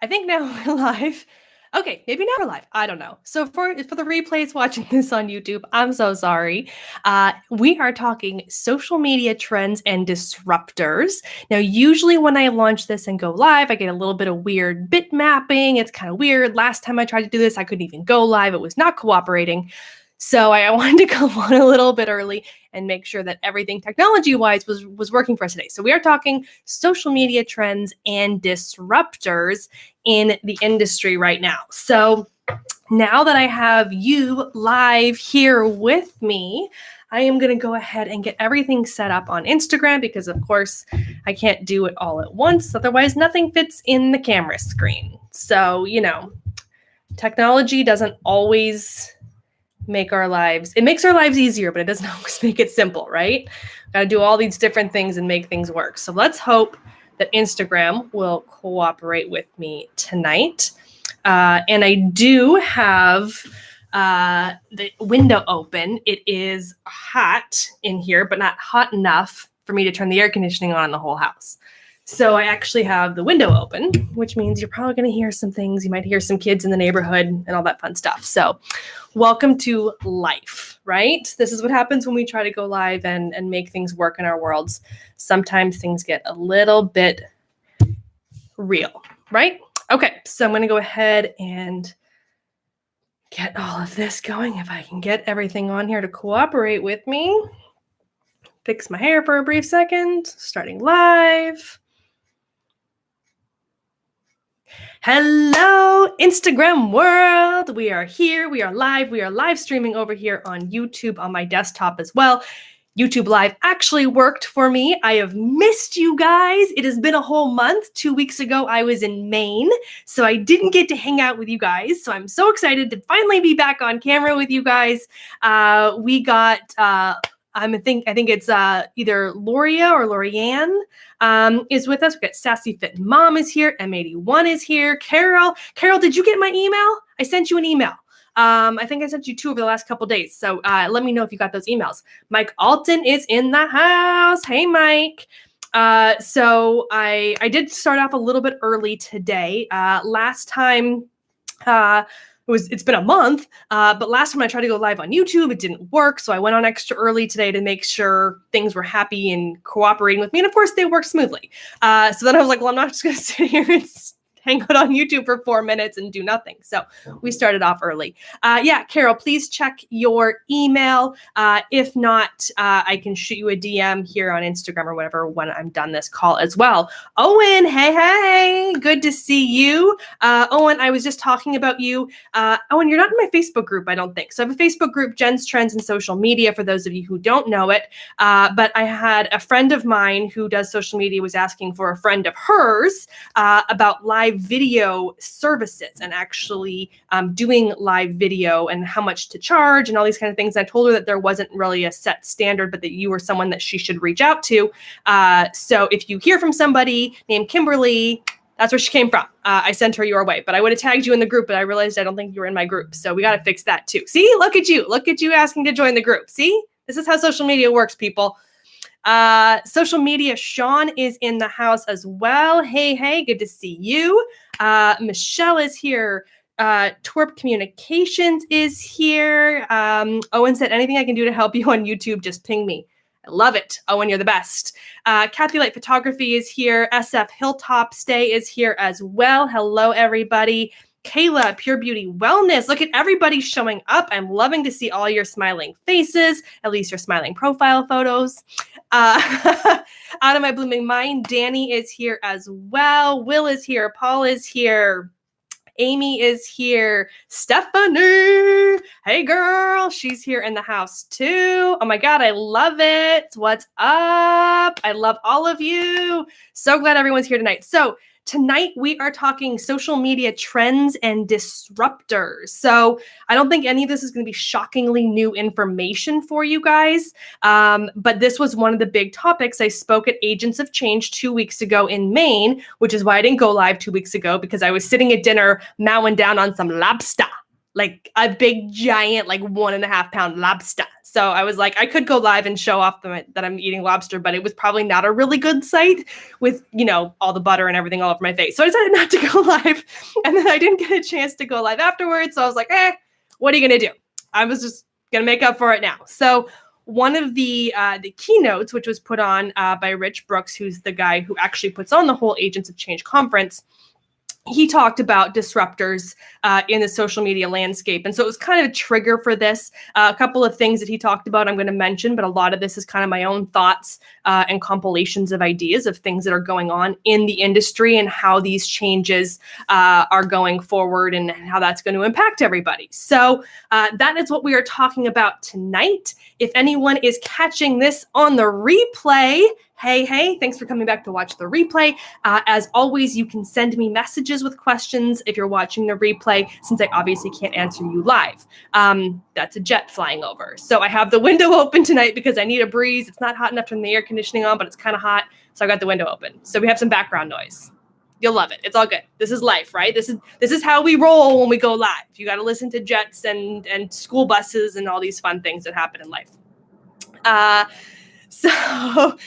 I think now we're live. Okay, maybe now we're live. I don't know. So for the replays watching this on YouTube, I'm so sorry. We are talking social media trends and disruptors. Now, usually when I launch this and go live, I get a little bit of weird bit mapping. It's kind of weird. Last time I tried to do this, I couldn't even go live. It was not cooperating. So I wanted to come on a little bit early and make sure that everything technology-wise was working for us today. So we are talking social media trends and disruptors in the industry right now. So now that I have you live here with me, I am going to go ahead and get everything set up on Instagram because, of course, I can't do it all at once. Otherwise, nothing fits in the camera screen. So, technology doesn't always make our lives, it makes our lives easier, but it doesn't always make it simple, right? Got to do all these different things and make things work. So let's hope that Instagram will cooperate with me tonight. And I do have the window open. It is hot in here, but not hot enough for me to turn the air conditioning on in the whole house. So I actually have the window open, which means you're probably going to hear some things. You might hear some kids in the neighborhood and all that fun stuff. So welcome to life, right? This is what happens when we try to go live and make things work in our worlds. Sometimes things get a little bit real, right? Okay, so I'm going to go ahead and get all of this going. If I can get everything on here to cooperate with me. Fix my hair for a brief second. Starting live. Hello, Instagram world. We are here. We are live. We are live streaming over here on YouTube on my desktop as well. YouTube Live actually worked for me. I have missed you guys. It has been a whole month. 2 weeks ago, I was in Maine, so I didn't get to hang out with you guys. So I'm so excited to finally be back on camera with you guys. We got... I think it's either Loria or Lorianne is with us. We got Sassy Fit Mom is here. M81 is here. Carol, did you get my email? I sent you an email. I think I sent you 2 over the last couple days. So let me know if you got those emails. Mike Alton is in the house. Hey, Mike. So I did start off a little bit early today. Last time, it's been a month, but last time I tried to go live on YouTube, it didn't work. So I went on extra early today to make sure things were happy and cooperating with me. And of course they worked smoothly. So then I was like, well, I'm not just going to sit here and hang out on YouTube for 4 minutes and do nothing. So we started off early. Yeah, Carol, please check your email. If not, I can shoot you a DM here on Instagram or whatever when I'm done this call as well. Owen, hey, good to see you. Owen, I was just talking about you. Owen, you're not in my Facebook group, I don't think. So I have a Facebook group, Jen's Trends in Social Media, for those of you who don't know it. But I had a friend of mine who does social media was asking for a friend of hers about live video services and actually doing live video and how much to charge and all these kind of things. And I told her that there wasn't really a set standard, but that you were someone that she should reach out to. So if you hear from somebody named Kimberly, that's where she came from. I sent her your way, but I would have tagged you in the group, but I realized I don't think you were in my group. So we got to fix that too. See, look at you asking to join the group. See, this is how social media works, people. Social media, Sean is in the house as well. Hey, good to see you. Michelle is here. Twerp Communications is here. Owen said, anything I can do to help you on YouTube, just ping me. I love it. Owen, you're the best. Kathy Light Photography is here. SF Hilltop Stay is here as well. Hello, everybody. Kayla, Pure Beauty Wellness. Look at everybody showing up. I'm loving to see all your smiling faces, at least your smiling profile photos. Out of My Blooming Mind, Danny is here as well. Will is here. Paul is here. Amy is here. Stephanie, hey girl, she's here in the house too. Oh my God, I love it. What's up? I love all of you. So glad everyone's here tonight. So tonight we are talking social media trends and disruptors. So I don't think any of this is going to be shockingly new information for you guys. But this was one of the big topics. I spoke at Agents of Change 2 weeks ago in Maine, which is why I didn't go live 2 weeks ago, because I was sitting at dinner mowing down on some lobster, like a big giant, like 1.5 pound lobster. So I was like, I could go live and show off that I'm eating lobster, but it was probably not a really good sight with, all the butter and everything all over my face. So I decided not to go live. And then I didn't get a chance to go live afterwards. So I was like, what are you going to do? I was just going to make up for it now. So one of the keynotes, which was put on by Rich Brooks, who's the guy who actually puts on the whole Agents of Change conference, he talked about disruptors in the social media landscape. And so it was kind of a trigger for this. A couple of things that he talked about I'm going to mention, but a lot of this is kind of my own thoughts and compilations of ideas of things that are going on in the industry and how these changes are going forward and how that's going to impact everybody. So that is what we are talking about tonight. If anyone is catching this on the replay, hey, thanks for coming back to watch the replay. As always, you can send me messages with questions if you're watching the replay, since I obviously can't answer you live. That's a jet flying over. So I have the window open tonight because I need a breeze. It's not hot enough to turn the air conditioning on, but it's kind of hot. So I got the window open. So we have some background noise. You'll love it. It's all good. This is life, right? This is how we roll when we go live. You got to listen to jets and school buses and all these fun things that happen in life. So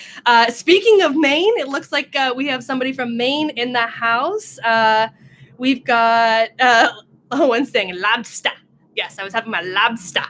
speaking of Maine, it looks like we have somebody from Maine in the house. We've got Owen's saying lobster. Yes, I was having my lobster.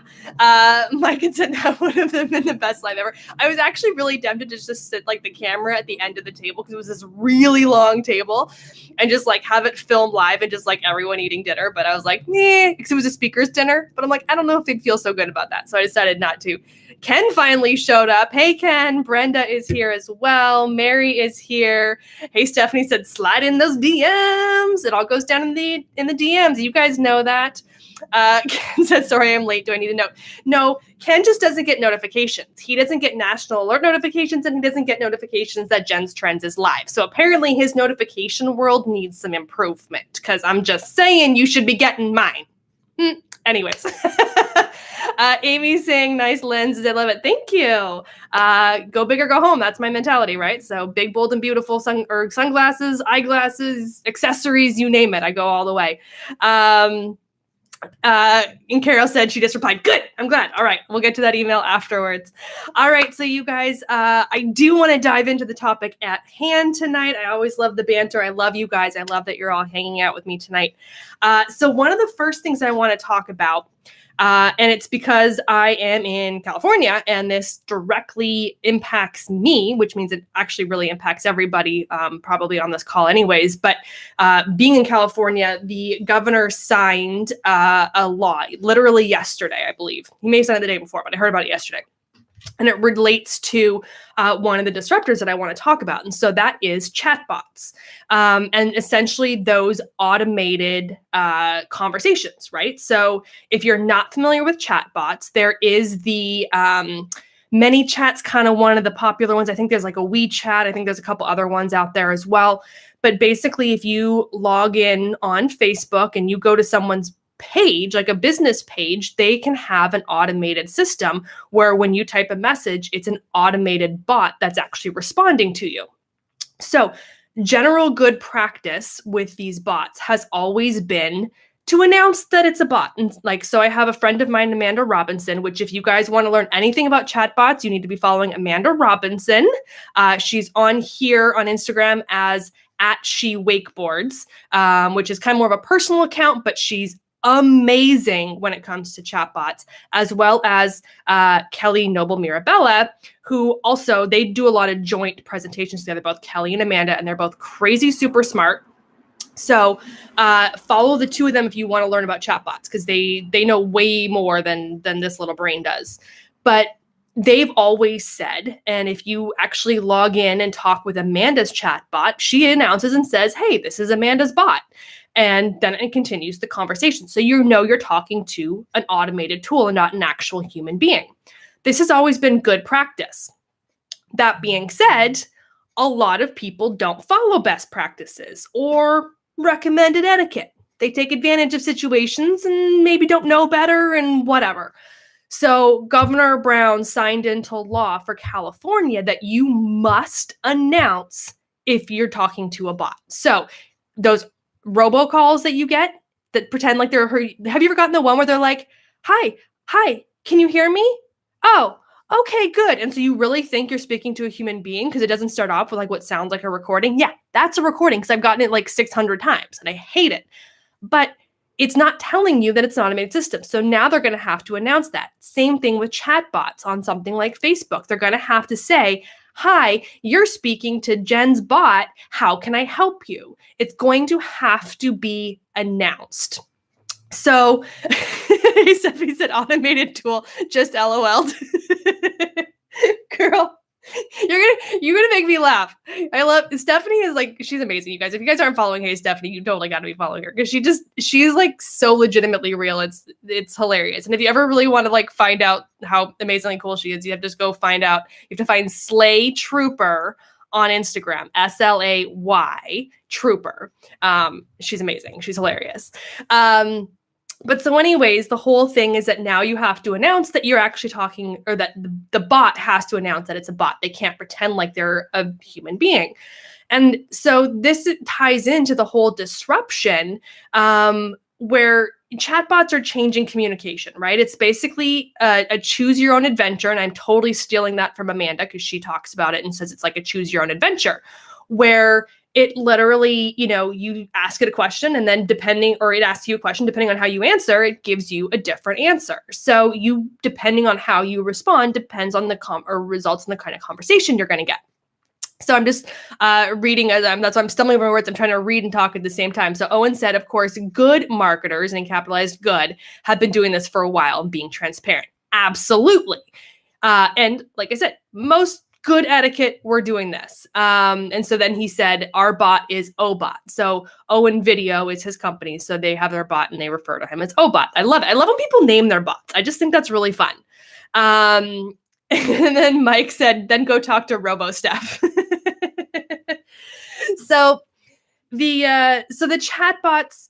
Mike had said that would have been the best live ever. I was actually really tempted to just sit like the camera at the end of the table because it was this really long table and just like have it filmed live and just like everyone eating dinner. But I was like, because it was a speaker's dinner. But I'm like, I don't know if they'd feel so good about that. So I decided not to. Ken finally showed up. Hey, Ken. Brenda is here as well. Mary is here. Hey, Stephanie said, slide in those DMs. It all goes down in the DMs. You guys know that. Ken said, sorry, I'm late. Do I need a note? No, Ken just doesn't get notifications. He doesn't get national alert notifications, and he doesn't get notifications that Jen's Trends is live. So apparently his notification world needs some improvement, because I'm just saying you should be getting mine. Anyways. Amy's saying nice lenses. I love it. Thank you. Go big or go home. That's my mentality, right? So big, bold, and beautiful sunglasses, eyeglasses, accessories, you name it. I go all the way. And Carol said she just replied, good, I'm glad. All right, we'll get to that email afterwards. All right, so you guys, I do want to dive into the topic at hand tonight. I always love the banter. I love you guys. I love that you're all hanging out with me tonight. So one of the first things I want to talk about, and it's because I am in California and this directly impacts me, which means it actually really impacts everybody probably on this call anyways. But being in California, the governor signed a law literally yesterday, I believe. He may have signed it the day before, but I heard about it yesterday. And it relates to one of the disruptors that I want to talk about. And so that is chatbots. And essentially those automated conversations, right? So if you're not familiar with chatbots, there is the ManyChat's kind of one of the popular ones. I think there's like a WeChat. I think there's a couple other ones out there as well. But basically, if you log in on Facebook and you go to someone's page, like a business page, they can have an automated system where when you type a message, it's an automated bot that's actually responding to you. So general good practice with these bots has always been to announce that it's a bot. And so I have a friend of mine, Amanda Robinson, which if you guys want to learn anything about chatbots, you need to be following Amanda Robinson. She's on here on Instagram as @SheWakeboards, which is kind of more of a personal account, but she's amazing when it comes to chatbots, as well as Kelly Noble Mirabella, who also, they do a lot of joint presentations together, both Kelly and Amanda, and they're both crazy super smart. So follow the two of them if you want to learn about chatbots, because they know way more than this little brain does. But they've always said, and if you actually log in and talk with Amanda's chatbot, she announces and says, hey, this is Amanda's bot. And then it continues the conversation. So you know you're talking to an automated tool and not an actual human being. This has always been good practice. That being said, a lot of people don't follow best practices or recommended etiquette. They take advantage of situations and maybe don't know better and whatever. So Governor Brown signed into law for California that you must announce if you're talking to a bot. So those robocalls that you get that pretend like they're her. Have you ever gotten the one where they're like, hi, can you hear me? Oh, okay, good. And so you really think you're speaking to a human being because it doesn't start off with like what sounds like a recording? Yeah, that's a recording because I've gotten it like 600 times and I hate it. But it's not telling you that it's an automated system. So now they're going to have to announce that. Same thing with chatbots on something like Facebook. They're going to have to say, "Hi, you're speaking to Jen's bot. How can I help you?" It's going to have to be announced. So Stephanie said automated tool, just LOL'd. Girl, you're gonna make me laugh. I love Stephanie is like, she's amazing, you guys. If you guys aren't following Hey Stephanie, you totally gotta be following her because she's like so legitimately real. It's hilarious. And if you ever really want to like find out how amazingly cool she is, you have to just go find out. You have to find Slay Trooper on Instagram, SLAY Trooper. She's amazing. She's hilarious. But so anyways, the whole thing is that now you have to announce that you're actually talking, or that the bot has to announce that it's a bot. They can't pretend like they're a human being. And so this ties into the whole disruption where chatbots are changing communication, right? It's basically a choose your own adventure. And I'm totally stealing that from Amanda because she talks about it and says it's like a choose your own adventure where it literally, you ask it a question and then it asks you a question, depending on how you answer, it gives you a different answer. So depending on how you respond, depends on the results in the kind of conversation you're going to get. So I'm just reading that's why I'm stumbling over my words. I'm trying to read and talk at the same time. So Owen said, of course, good marketers, and he capitalized good, have been doing this for a while and being transparent. Absolutely. And like I said, most good etiquette, we're doing this. And so then he said, our bot is Obot. So Owen Video is his company. So they have their bot and they refer to him as Obot. I love it. I love when people name their bots. I just think that's really fun. And then Mike said, then go talk to RoboSteph. So the chatbots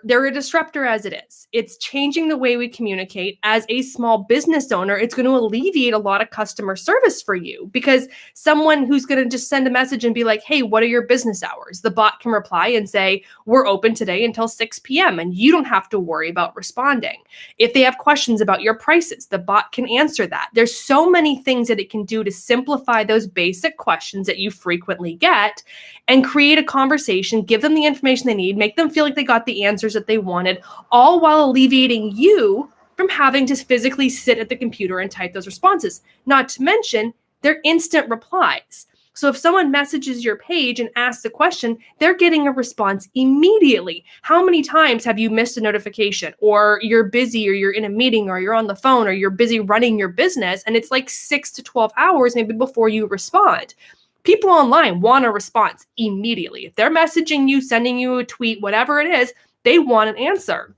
they're a disruptor as it is. It's changing the way we communicate. As a small business owner, it's going to alleviate a lot of customer service for you because someone who's going to just send a message and be like, hey, what are your business hours? The bot can reply and say, we're open today until 6 p.m. and you don't have to worry about responding. If they have questions about your prices, the bot can answer that. There's so many things that it can do to simplify those basic questions that you frequently get and create a conversation, give them the information they need, make them feel like they got the answers that they wanted, all while alleviating you from having to physically sit at the computer and type those responses. Not to mention, they're instant replies. So if someone messages your page and asks a question, they're getting a response immediately. How many times have you missed a notification, or you're busy, or you're in a meeting, or you're on the phone, or you're busy running your business, and it's like 6 to 12 hours maybe before you respond? People online want a response immediately. If they're messaging you, sending you a tweet, whatever it is, they want an answer.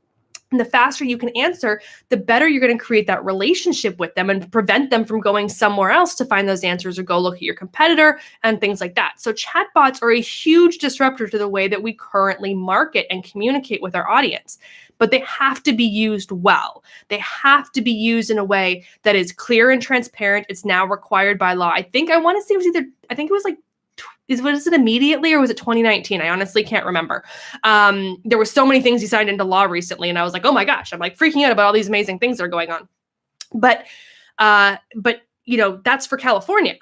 And the faster you can answer, the better you're going to create that relationship with them and prevent them from going somewhere else to find those answers or go look at your competitor and things like that. So chatbots are a huge disruptor to the way that we currently market and communicate with our audience. But they have to be used well. They have to be used in a way that is clear and transparent. It's now required by law. I think it was like, was it immediately or was it 2019? I honestly can't remember. There were so many things he signed into law recently, and I was like, oh my gosh, I'm like freaking out about all these amazing things that are going on. But that's for California.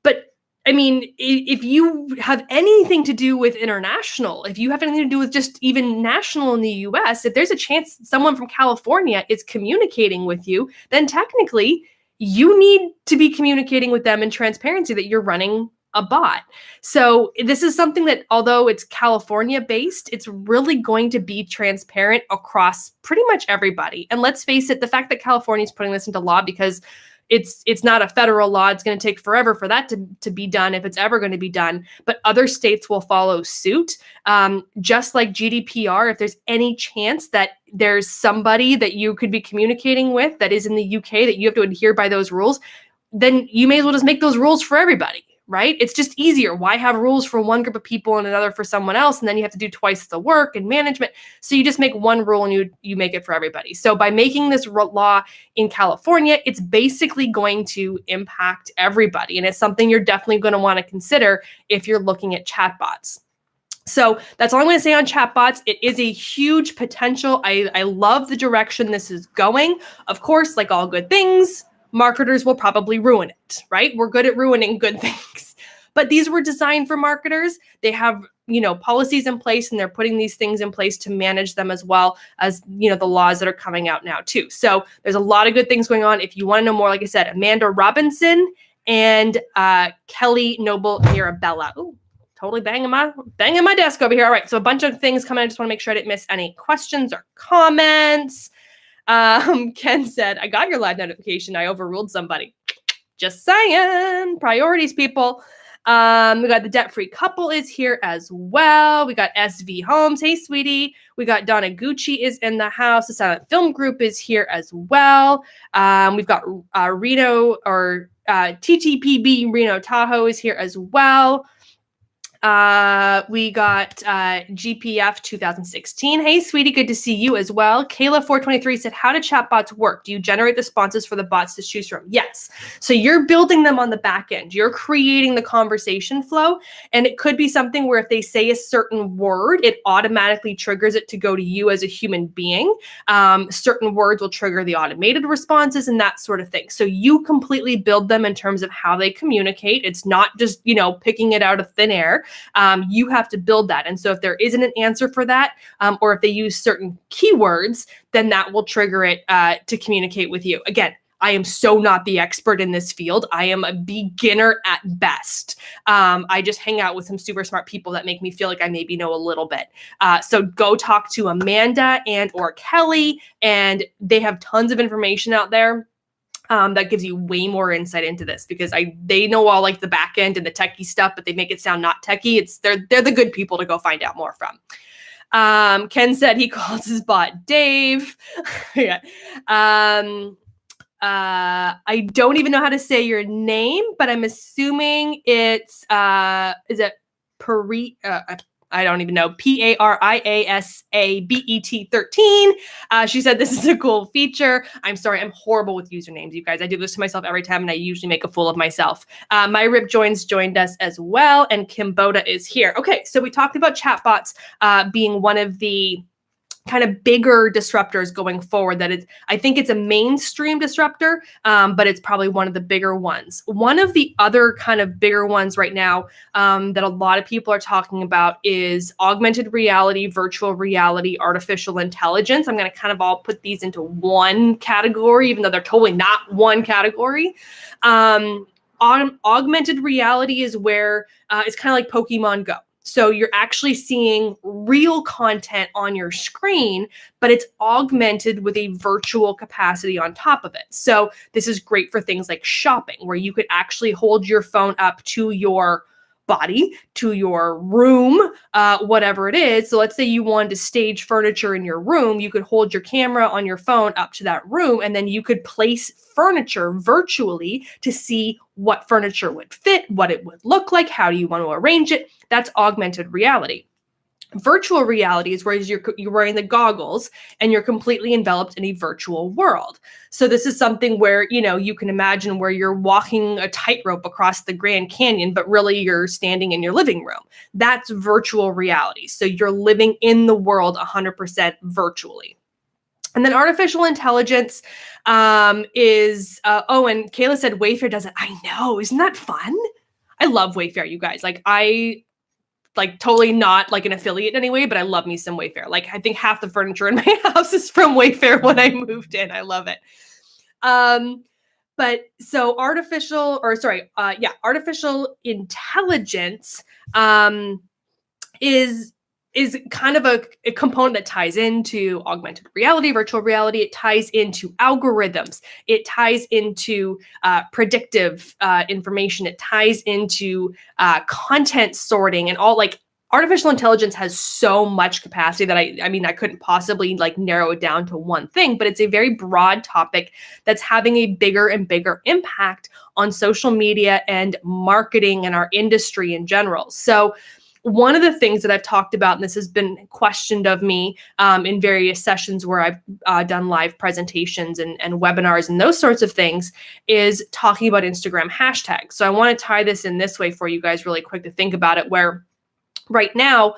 But I mean, if you have anything to do with international, if you have anything to do with just even national in the US, if there's a chance someone from California is communicating with you, then technically you need to be communicating with them in transparency that you're running a bot. So this is something that, although it's California based, it's really going to be transparent across pretty much everybody. And let's face it, the fact that California is putting this into law because it's not a federal law. It's going to take forever for that to be done, if it's ever going to be done. But other states will follow suit. Just like GDPR, if there's any chance that there's somebody that you could be communicating with that is in the UK that you have to adhere by those rules, then you may as well just make those rules for everybody, right? It's just easier. Why have rules for one group of people and another for someone else? And then you have to do twice the work and management. So you just make one rule and you make it for everybody. So by making this law in California, it's basically going to impact everybody. And it's something you're definitely going to want to consider if you're looking at chatbots. So that's all I'm going to say on chatbots. It is a huge potential. I love the direction this is going. Of course, like all good things, marketers will probably ruin it, right? We're good at ruining good things. But these were designed for marketers. They have, policies in place, and they're putting these things in place to manage them, as well as, the laws that are coming out now too. So there's a lot of good things going on. If you want to know more, like I said, Amanda Robinson and Kelly Noble Mirabella. Ooh, totally banging my desk over here. All right, so a bunch of things coming. I just want to make sure I didn't miss any questions or comments. Ken said, I got your live notification. I overruled somebody. Just saying. Priorities, people. We got the debt-free couple is here as well. We got SV Homes. Hey, sweetie. We got Donna Gucci is in the house. The Silent Film Group is here as well. We've got Reno or TTPB Reno Tahoe is here as well. We got GPF 2016. Hey, sweetie, good to see you as well. Kayla423 said, how do chatbots work? Do you generate the responses for the bots to choose from? Yes. So you're building them on the back end. You're creating the conversation flow. And it could be something where if they say a certain word, it automatically triggers it to go to you as a human being. Certain words will trigger the automated responses and that sort of thing. So you completely build them in terms of how they communicate. It's not just, picking it out of thin air. You have to build that. And so if there isn't an answer for that, or if they use certain keywords, then that will trigger it to communicate with you. Again, I am so not the expert in this field. I am a beginner at best. I just hang out with some super smart people that make me feel like I maybe know a little bit. So go talk to Amanda and or Kelly, and they have tons of information out there. That gives you way more insight into this, because they know all like the back end and the techie stuff, but they make it sound not techie. They're the good people to go find out more from. Ken said he calls his bot Dave. Yeah. I don't even know how to say your name, but I'm assuming it's is it I don't even know, PARIASABET 13. She said, this is a cool feature. I'm sorry, I'm horrible with usernames, you guys. I do this to myself every time, and I usually make a fool of myself. My Rip joined us as well, and Kim Boda is here. Okay, so we talked about chatbots being one of the kind of bigger disruptors going forward. I think it's a mainstream disruptor, but it's probably one of the bigger ones. One of the other kind of bigger ones right now that a lot of people are talking about is augmented reality, virtual reality, artificial intelligence. I'm going to kind of all put these into one category, even though they're totally not one category. Augmented reality is where it's kind of like Pokemon Go. So you're actually seeing real content on your screen, but it's augmented with a virtual capacity on top of it. So this is great for things like shopping, where you could actually hold your phone up to your body, to your room, whatever it is. So let's say you wanted to stage furniture in your room, you could hold your camera on your phone up to that room, and then you could place furniture virtually to see what furniture would fit, what it would look like, how do you want to arrange it. That's augmented reality. Virtual reality is where you're wearing the goggles and you're completely enveloped in a virtual world. So this is something where, you can imagine where you're walking a tightrope across the Grand Canyon, but really you're standing in your living room. That's virtual reality. So you're living in the world 100% virtually. And then artificial intelligence is, and Kayla said Wayfair does it. I know, isn't that fun? I love Wayfair, you guys. Totally not like an affiliate anyway, but I love me some Wayfair. I think half the furniture in my house is from Wayfair when I moved in. I love it. But so artificial intelligence is kind of a component that ties into augmented reality, virtual reality. It ties into algorithms. It ties into predictive information. It ties into content sorting and all. Artificial intelligence has so much capacity that I couldn't possibly narrow it down to one thing, but it's a very broad topic that's having a bigger and bigger impact on social media and marketing and our industry in general. So one of the things that I've talked about, and this has been questioned of me in various sessions where I've done live presentations and webinars and those sorts of things, is talking about Instagram hashtags. So I want to tie this in this way for you guys really quick to think about it, where right now,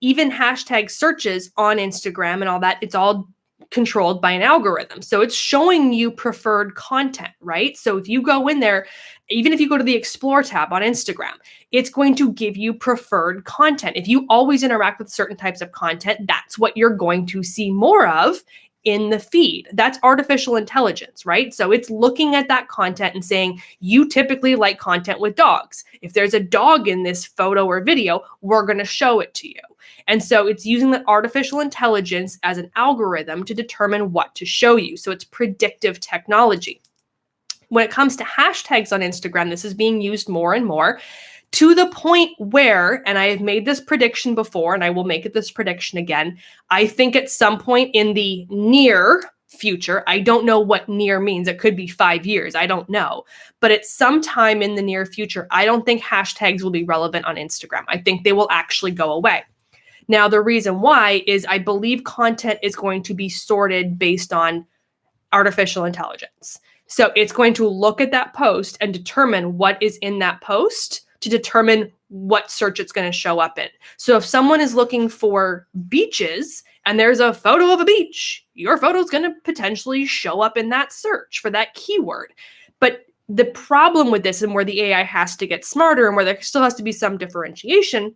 even hashtag searches on Instagram and all that, it's all controlled by an algorithm. So it's showing you preferred content, right? So if you go in there, even if you go to the Explore tab on Instagram, it's going to give you preferred content. If you always interact with certain types of content, that's what you're going to see more of in the feed. That's artificial intelligence, right? So it's looking at that content and saying, you typically like content with dogs. If there's a dog in this photo or video, we're going to show it to you. And so it's using the artificial intelligence as an algorithm to determine what to show you. So it's predictive technology. When it comes to hashtags on Instagram, this is being used more and more, to the point where, and I have made this prediction before, and I will make this prediction again, I think at some point in the near future, I don't know what near means. It could be 5 years. I don't know. But at some time in the near future, I don't think hashtags will be relevant on Instagram. I think they will actually go away. Now, the reason why is I believe content is going to be sorted based on artificial intelligence. So it's going to look at that post and determine what is in that post to determine what search it's going to show up in. So if someone is looking for beaches and there's a photo of a beach, your photo is going to potentially show up in that search for that keyword. But the problem with this, and where the AI has to get smarter and where there still has to be some differentiation,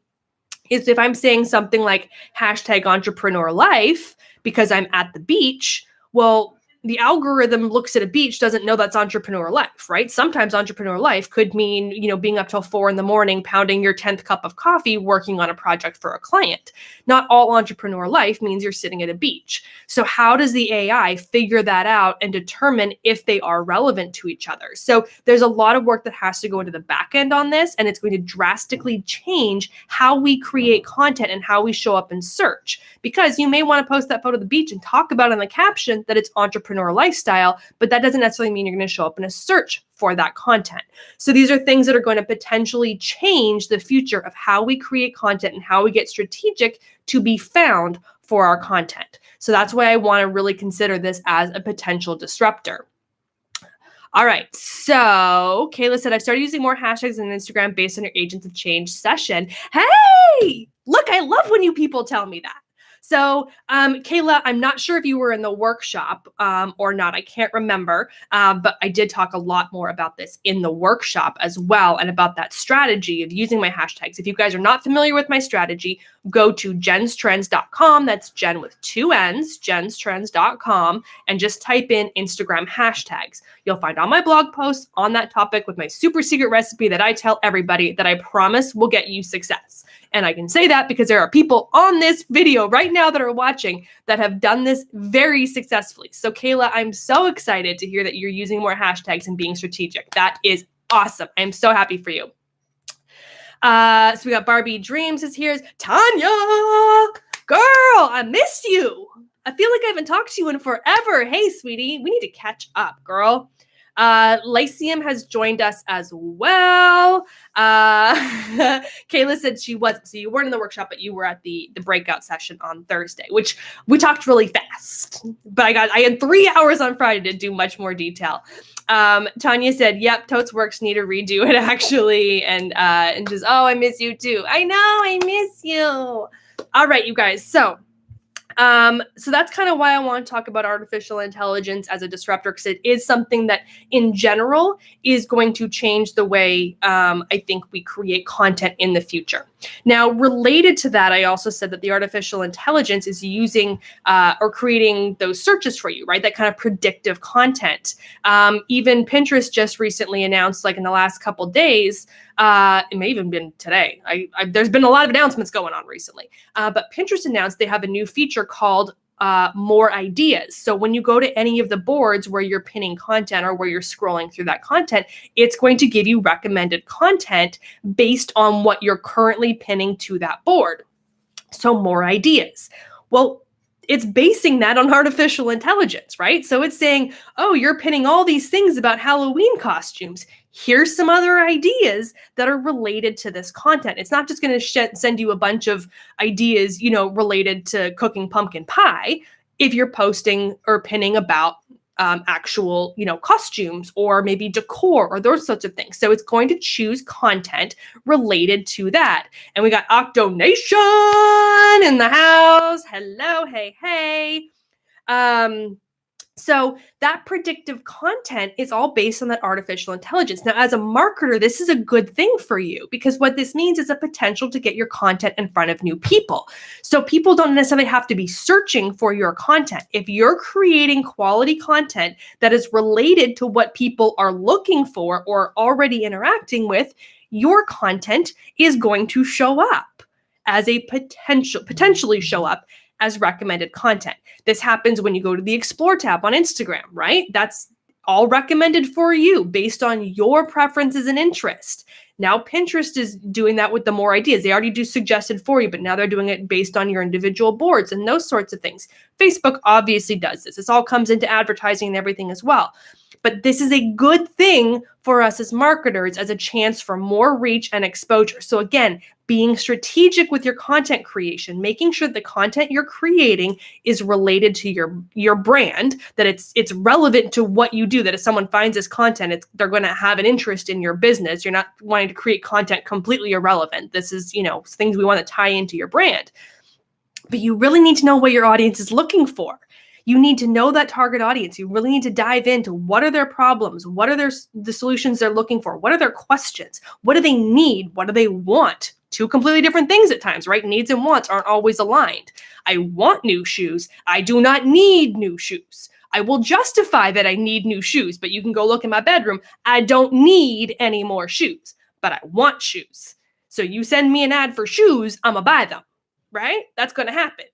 is if I'm saying something like hashtag entrepreneur life because I'm at the beach, well, the algorithm looks at a beach, doesn't know that's entrepreneur life, right? Sometimes entrepreneur life could mean, being up till 4 a.m, pounding your 10th cup of coffee, working on a project for a client. Not all entrepreneur life means you're sitting at a beach. So how does the AI figure that out and determine if they are relevant to each other? So there's a lot of work that has to go into the back end on this, and it's going to drastically change how we create content and how we show up in search. Because you may want to post that photo of the beach and talk about in the caption that it's entrepreneur lifestyle, but that doesn't necessarily mean you're going to show up in a search for that content. So these are things that are going to potentially change the future of how we create content and how we get strategic to be found for our content. So that's why I want to really consider this as a potential disruptor. All right, so Kayla said, I've started using more hashtags on Instagram based on your Agents of Change session. Hey, look, I love when you people tell me that. So, Kayla, I'm not sure if you were in the workshop or not. I can't remember, but I did talk a lot more about this in the workshop as well, and about that strategy of using my hashtags. If you guys are not familiar with my strategy, go to jenstrends.com. That's Jen with 2 N's, jenstrends.com, and just type in Instagram hashtags. You'll find all my blog posts on that topic with my super secret recipe that I tell everybody that I promise will get you success. And I can say that because there are people on this video right now that are watching that have done this very successfully. So Kayla, I'm so excited to hear that you're using more hashtags and being strategic. That is awesome. I'm so happy for you. So we got Barbie Dreams is here. Tanya, girl, I missed you. I feel like I haven't talked to you in forever. Hey, sweetie, we need to catch up, girl. Lyceum has joined us as well. Kayla said she was, so you weren't in the workshop, but you were at the breakout session on Thursday, which we talked really fast, but I had 3 hours on Friday to do much more detail. Tanya said, yep, Totes Works need to redo it actually. And just, oh, I miss you too. I know, I miss you. All right, you guys. So that's kind of why I want to talk about artificial intelligence as a disruptor, because it is something that in general is going to change the way I think we create content in the future. Now, related to that, I also said that the artificial intelligence is using or creating those searches for you, right? That kind of predictive content. Even Pinterest just recently announced, like in the last couple days, it may even been today. There's been a lot of announcements going on recently, but Pinterest announced they have a new feature called more ideas. So when you go to any of the boards where you're pinning content or where you're scrolling through that content, it's going to give you recommended content based on what you're currently pinning to that board. So more ideas. Well, it's basing that on artificial intelligence, right? So it's saying, oh, you're pinning all these things about Halloween costumes. Here's some other ideas that are related to this content. It's not just going to send you a bunch of ideas, related to cooking pumpkin pie if you're posting or pinning about actual, costumes or maybe decor or those sorts of things. So it's going to choose content related to that. And we got Octo Nation in the house. Hello, hey. So that predictive content is all based on that artificial intelligence. Now, as a marketer, this is a good thing for you because what this means is a potential to get your content in front of new people. So people don't necessarily have to be searching for your content. If you're creating quality content that is related to what people are looking for or already interacting with, your content is going to show up as a potentially show up as recommended content. This happens when you go to the Explore tab on Instagram, right? That's all recommended for you based on your preferences and interest. Now Pinterest is doing that with the more ideas. They already do suggested for you, but now they're doing it based on your individual boards and those sorts of things. Facebook obviously does this. This all comes into advertising and everything as well. But this is a good thing for us as marketers as a chance for more reach and exposure. So again, being strategic with your content creation, making sure the content you're creating is related to your brand, that it's relevant to what you do, that if someone finds this content, they're going to have an interest in your business. You're not wanting to create content completely irrelevant. This is, things we want to tie into your brand. But you really need to know what your audience is looking for. You need to know that target audience. You really need to dive into what are their problems? What are the solutions they're looking for? What are their questions? What do they need? What do they want? Two completely different things at times, right? Needs and wants aren't always aligned. I want new shoes. I do not need new shoes. I will justify that I need new shoes, but you can go look in my bedroom. I don't need any more shoes, but I want shoes. So you send me an ad for shoes, I'm gonna buy them, right? That's gonna happen.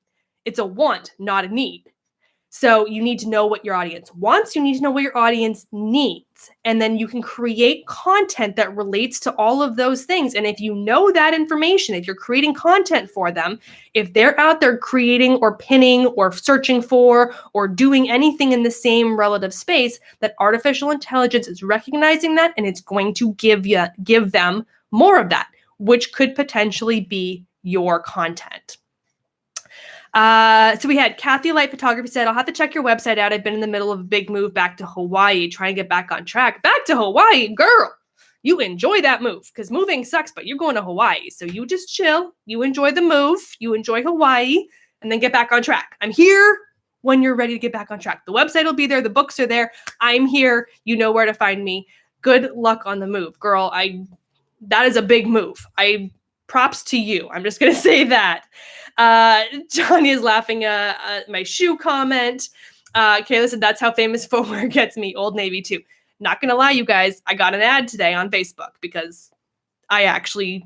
It's a want, not a need. So you need to know what your audience wants. You need to know what your audience needs. And then you can create content that relates to all of those things. And if you know that information, if you're creating content for them, if they're out there creating or pinning or searching for or doing anything in the same relative space, that artificial intelligence is recognizing that and it's going to give them more of that, which could potentially be your content. So we had Kathy Light Photography said, I'll have to check your website out. I've been in the middle of a big move back to Hawaii, trying to get back on track. Back to Hawaii, girl. You enjoy that move because moving sucks, but you're going to Hawaii. So you just chill. You enjoy the move. You enjoy Hawaii and then get back on track. I'm here when you're ready to get back on track. The website will be there. The books are there. I'm here. You know where to find me. Good luck on the move, girl. That is a big move. Props to you. I'm just going to say that. Johnny is laughing at my shoe comment. Kayla said, that's how famous footwear gets me. Old Navy too. Not going to lie, you guys. I got an ad today on Facebook because I actually,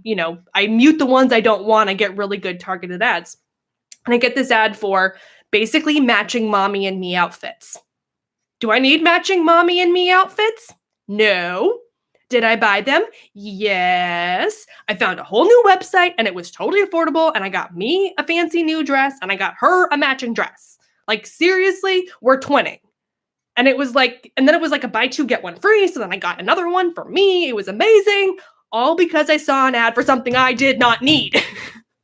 I mute the ones I don't want. I get really good targeted ads. And I get this ad for basically matching mommy and me outfits. Do I need matching mommy and me outfits? No. Did I buy them? Yes. I found a whole new website and it was totally affordable and I got me a fancy new dress and I got her a matching dress. Like seriously, we're twinning. And it was like, and then it was like a buy two, get one free. So then I got another one for me. It was amazing. All because I saw an ad for something I did not need.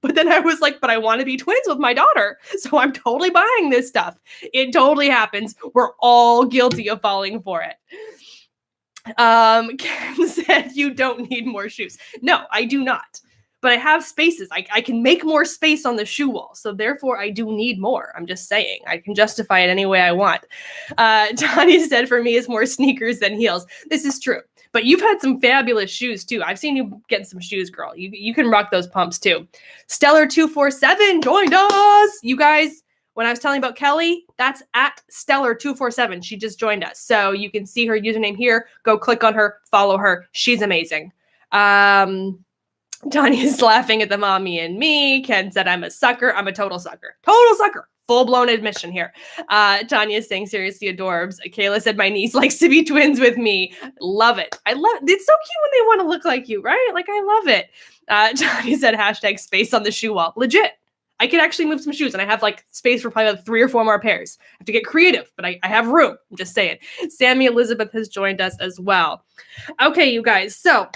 But then I was like, but I want to be twins with my daughter. So I'm totally buying this stuff. It totally happens. We're all guilty of falling for it. Karen said, you don't need more shoes. No, I do not. But I have spaces. I can make more space on the shoe wall. So therefore, I do need more. I'm just saying. I can justify it any way I want. Donnie said, for me, it's more sneakers than heels. This is true. But you've had some fabulous shoes, too. I've seen you get some shoes, girl. You can rock those pumps, too. Stellar247 joined us. You guys, when I was telling about Kelly, that's at Stellar247. She just joined us. So you can see her username here. Go click on her, follow her. She's amazing. Donnie is laughing at the mommy and me. Ken said, I'm a sucker. I'm a total sucker. Total sucker. Full-blown admission here. Tanya is saying, seriously, adorbs. Kayla said, my niece likes to be twins with me. Love it. I love it. It's so cute when they want to look like you, right? Like, I love it. Johnny said, hashtag space on the shoe wall. Legit. I could actually move some shoes and I have like space for probably like 3 or 4 more pairs. I have to get creative, but I have room. I'm just saying. Sammy Elizabeth has joined us as well. Okay, you guys. So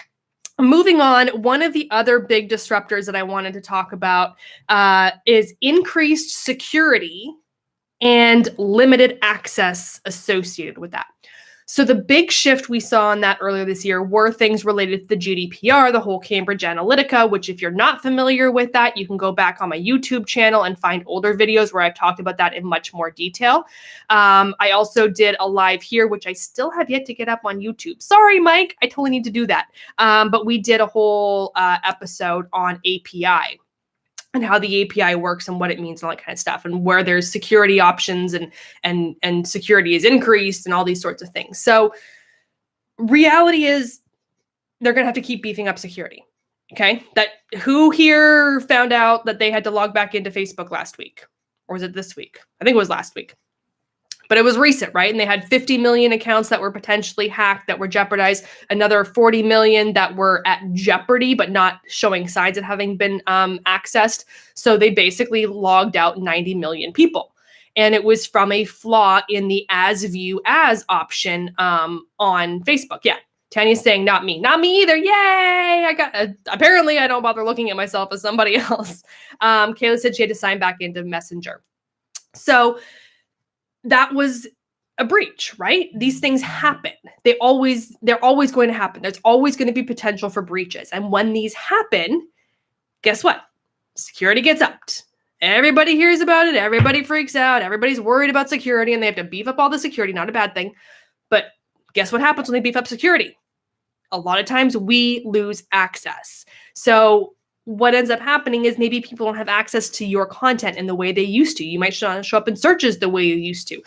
moving on, one of the other big disruptors that I wanted to talk about is increased security and limited access associated with that. So the big shift we saw in that earlier this year were things related to the GDPR, the whole Cambridge Analytica, which if you're not familiar with that, you can go back on my YouTube channel and find older videos where I've talked about that in much more detail. I also did a live here, which I still have yet to get up on YouTube. Sorry, Mike, I totally need to do that. But we did a whole episode on API and how the API works and what it means and all that kind of stuff, and where there's security options and security is increased and all these sorts of things. So reality is they're going to have to keep beefing up security. Okay. That who here found out that they had to log back into Facebook last week? Or was it this week? I think it was last week. But it was recent, right? And they had 50 million accounts that were potentially hacked, that were jeopardized, another 40 million that were at jeopardy, but not showing signs of having been accessed. So they basically logged out 90 million people. And it was from a flaw in the as view as option on Facebook. Yeah. Tanya's saying, not me. Not me either. Yay! I got. Apparently, I don't bother looking at myself as somebody else. Kayla said she had to sign back into Messenger. So that was a breach, right? These things happen. They're always going to happen. There's always going to be potential for breaches. And when these happen, guess what? Security gets upped. Everybody hears about it. Everybody freaks out. Everybody's worried about security and they have to beef up all the security. Not a bad thing. But guess what happens when they beef up security? A lot of times we lose access. So what ends up happening is maybe people don't have access to your content in the way they used to. You might not show up in searches the way you used to.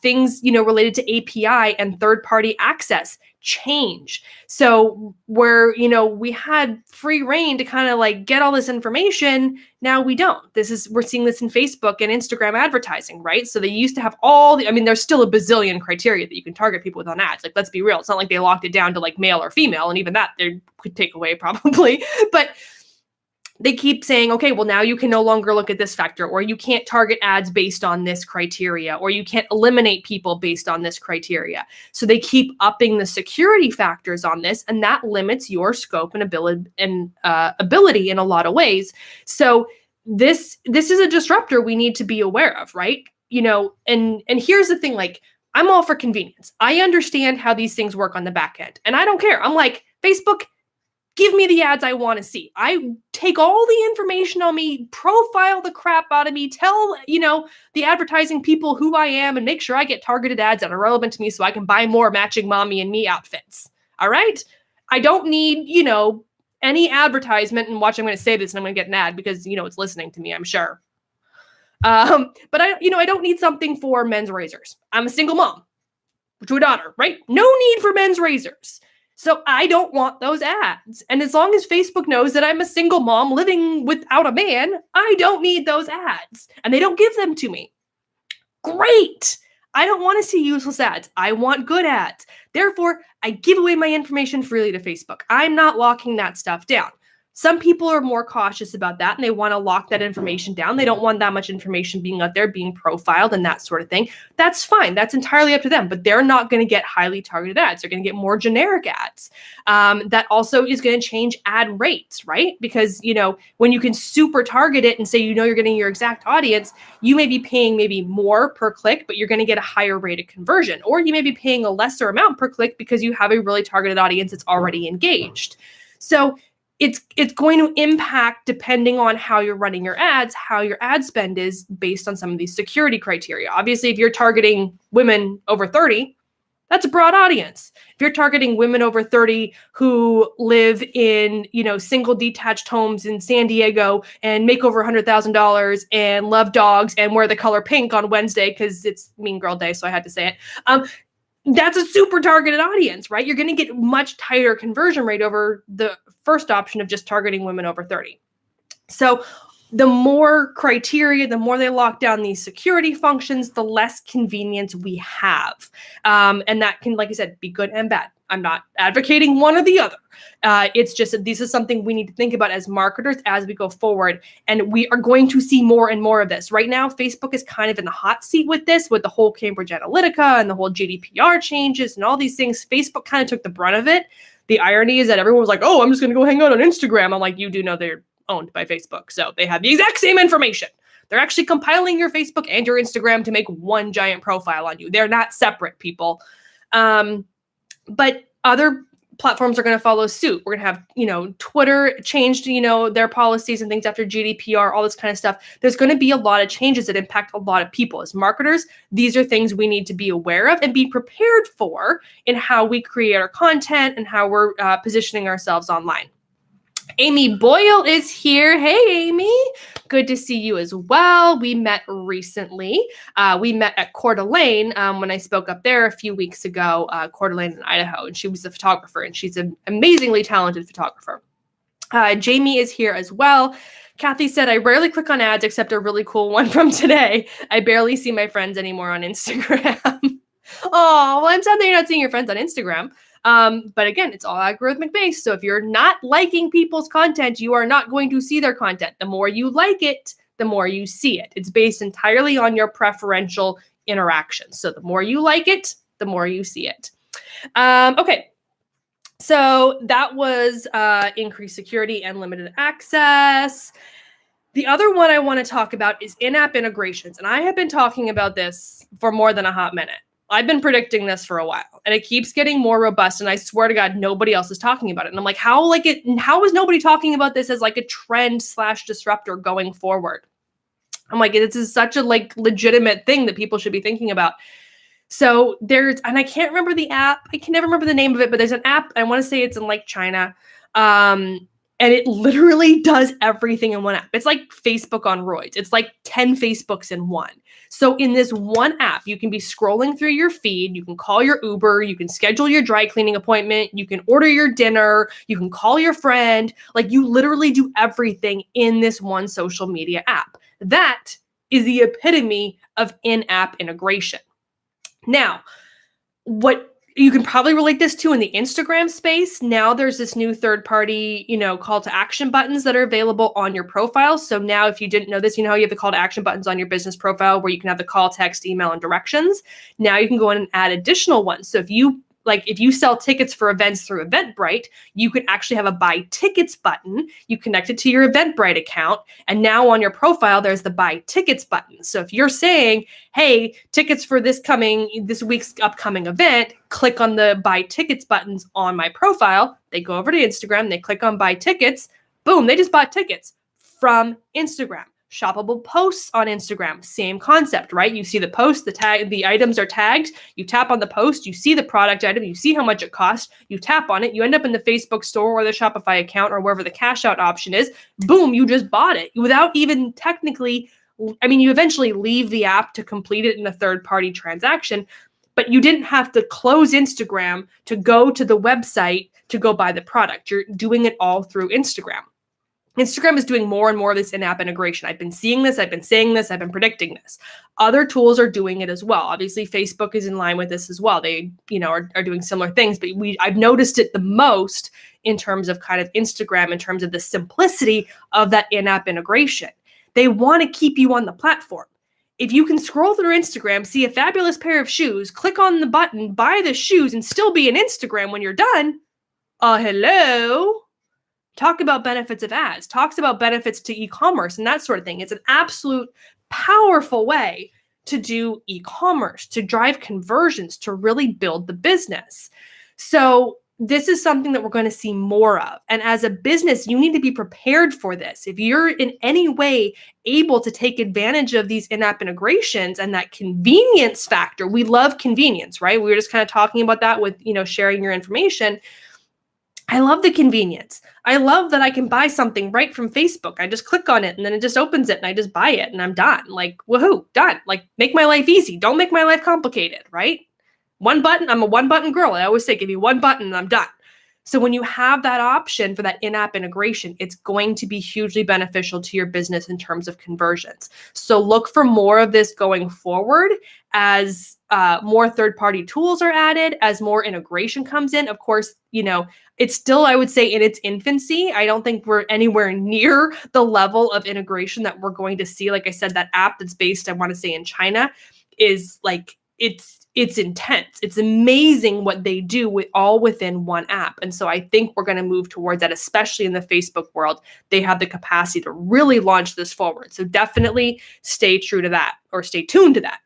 Things, related to API and third-party access change. So where, we had free reign to kind of like get all this information, now we don't. We're seeing this in Facebook and Instagram advertising, right? So they used to have there's still a bazillion criteria that you can target people with on ads. Like, let's be real. It's not like they locked it down to like male or female. And even that they could take away probably, but they keep saying, okay, well, now you can no longer look at this factor, or you can't target ads based on this criteria, or you can't eliminate people based on this criteria. So they keep upping the security factors on this, and that limits your scope and ability in a lot of ways. So this is a disruptor we need to be aware of, right? And here's the thing, like, I'm all for convenience. I understand how these things work on the back end, and I don't care. I'm like, Facebook, give me the ads I want to see. I take all the information on me, profile the crap out of me, tell, the advertising people who I am, and make sure I get targeted ads that are relevant to me so I can buy more matching mommy and me outfits. All right? I don't need, any advertisement, and watch, I'm going to say this and I'm going to get an ad because, it's listening to me, I'm sure. But I don't need something for men's razors. I'm a single mom to a daughter, right? No need for men's razors. So I don't want those ads. And as long as Facebook knows that I'm a single mom living without a man, I don't need those ads. And they don't give them to me. Great. I don't want to see useless ads. I want good ads. Therefore, I give away my information freely to Facebook. I'm not locking that stuff down. Some people are more cautious about that and they want to lock that information down. They don't want that much information being out there, being profiled and that sort of thing. That's fine. That's entirely up to them, but they're not going to get highly targeted ads. They're going to get more generic ads. That also is going to change ad rates, right? Because, when you can super target it and say, you're getting your exact audience, you may be paying maybe more per click, but you're going to get a higher rate of conversion. Or you may be paying a lesser amount per click because you have a really targeted audience that's already engaged. So it's going to impact, depending on how you're running your ads, how your ad spend is based on some of these security criteria. Obviously, if you're targeting women over 30, that's a broad audience. If you're targeting women over 30 who live in, single detached homes in San Diego and make over $100,000 and love dogs and wear the color pink on Wednesday because it's Mean Girl Day, so I had to say it. That's a super targeted audience, right? You're going to get much tighter conversion rate over the first option of just targeting women over 30. So the more criteria, the more they lock down these security functions, the less convenience we have. And that can, like I said, be good and bad. I'm not advocating one or the other. It's just that this is something we need to think about as marketers as we go forward. And we are going to see more and more of this. Right now, Facebook is kind of in the hot seat with this, with the whole Cambridge Analytica and the whole GDPR changes and all these things. Facebook kind of took the brunt of it. The irony is that everyone was like, oh, I'm just going to go hang out on Instagram. I'm like, you do know they're owned by Facebook. So they have the exact same information. They're actually compiling your Facebook and your Instagram to make one giant profile on you. They're not separate, people. But other platforms are going to follow suit. We're going to have, Twitter changed, their policies and things after GDPR, all this kind of stuff. There's going to be a lot of changes that impact a lot of people. As marketers, these are things we need to be aware of and be prepared for in how we create our content and how we're positioning ourselves online. Amy Boyle is here. Hey, Amy. Good to see you as well. We met recently. We met at Coeur d'Alene when I spoke up there a few weeks ago, Coeur d'Alene in Idaho, and she was a photographer, and she's an amazingly talented photographer. Jamie is here as well. Kathy said, I rarely click on ads except a really cool one from today. I barely see my friends anymore on Instagram. Oh, well, I'm sad that you're not seeing your friends on Instagram. But again, it's all algorithmic based. So if you're not liking people's content, you are not going to see their content. The more you like it, the more you see it. It's based entirely on your preferential interactions. So the more you like it, the more you see it. Okay. So that was increased security and limited access. The other one I want to talk about is in-app integrations. And I have been talking about this for more than a hot minute. I've been predicting this for a while, and it keeps getting more robust. And I swear to God, nobody else is talking about it. And I'm like, how is nobody talking about this as like a trend / disruptor going forward? I'm like, this is such a legitimate thing that people should be thinking about. So and I can't remember the app. I can never remember the name of it, but there's an app. I want to say it's in China. And it literally does everything in one app. It's like Facebook on roids. It's like 10 Facebooks in one. So in this one app, you can be scrolling through your feed. You can call your Uber. You can schedule your dry cleaning appointment. You can order your dinner. You can call your friend. You literally do everything in this one social media app. That is the epitome of in-app integration. Now, what you can probably relate this to in the Instagram space. Now there's this new third-party, call to action buttons that are available on your profile. So now if you didn't know this, you have the call to action buttons on your business profile where you can have the call, text, email, and directions. Now you can go in and add additional ones. So if you sell tickets for events through Eventbrite, you can actually have a buy tickets button. You connect it to your Eventbrite account. And now on your profile, there's the buy tickets button. So if you're saying, hey, tickets for this week's upcoming event, click on the buy tickets buttons on my profile. They go over to Instagram. They click on buy tickets. Boom, they just bought tickets from Instagram. Shoppable posts on Instagram, same concept, right? You see the post, the items are tagged, you tap on the post, you see the product item, you see how much it costs, you tap on it, you end up in the Facebook store or the Shopify account or wherever the cash out option is, boom, you just bought it without even technically, you eventually leave the app to complete it in a third-party transaction, but you didn't have to close Instagram to go to the website to go buy the product. You're doing it all through Instagram. Instagram is doing more and more of this in-app integration. I've been seeing this, I've been saying this, I've been predicting this. Other tools are doing it as well. Obviously, Facebook is in line with this as well. They, are doing similar things, but I've noticed it the most in terms of kind of Instagram, in terms of the simplicity of that in-app integration. They want to keep you on the platform. If you can scroll through Instagram, see a fabulous pair of shoes, click on the button, buy the shoes, and still be in Instagram when you're done, hello? Talk about benefits of ads, talks about benefits to e-commerce and that sort of thing. It's an absolute powerful way to do e-commerce, to drive conversions, to really build the business. So this is something that we're going to see more of. And as a business, you need to be prepared for this. If you're in any way able to take advantage of these in-app integrations and that convenience factor, we love convenience, right? We were just kind of talking about that with, sharing your information. I love the convenience. I love that I can buy something right from Facebook. I just click on it and then it just opens it and I just buy it and I'm done. Woohoo, done. Make my life easy. Don't make my life complicated, right? One button. I'm a one button girl. I always say, give me one button and I'm done. So when you have that option for that in-app integration, it's going to be hugely beneficial to your business in terms of conversions. So look for more of this going forward as more third-party tools are added, as more integration comes in. Of course, it's still, I would say, in its infancy. I don't think we're anywhere near the level of integration that we're going to see. Like I said, that app that's based, I want to say, in China is it's intense. It's amazing what they do all within one app. And so I think we're going to move towards that, especially in the Facebook world. They have the capacity to really launch this forward. So definitely stay true to that, or stay tuned to that.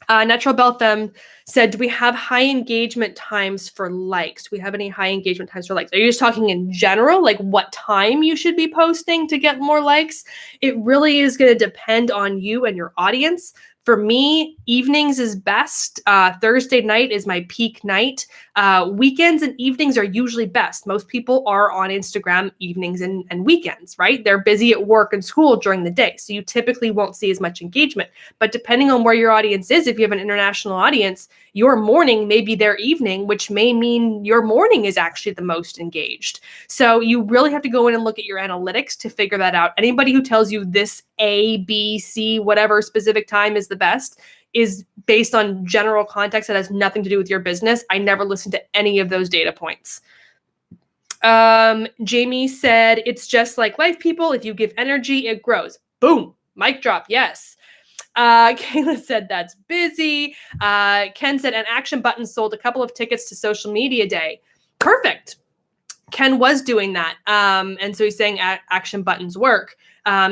Natural Beltham said, do we have high engagement times for likes? Do we have any high engagement times for likes? Are you just talking in general, like what time you should be posting to get more likes? It really is going to depend on you and your audience. For me, evenings is best. Thursday night is my peak night. Weekends and evenings are usually best. Most people are on Instagram evenings and weekends, right? They're busy at work and school during the day. So you typically won't see as much engagement. But depending on where your audience is, if you have an international audience, your morning may be their evening, which may mean your morning is actually the most engaged. So you really have to go in and look at your analytics to figure that out. Anybody who tells you this A, B, C, whatever specific time is the best is based on general context that has nothing to do with your business. I never listened to any of those data points. Jamie said, it's just like life, people. If you give energy, it grows. Boom. Mic drop. Yes. Kayla said that's busy. Ken said an action button sold a couple of tickets to social media day. Perfect. Ken was doing that. And so he's saying action buttons work.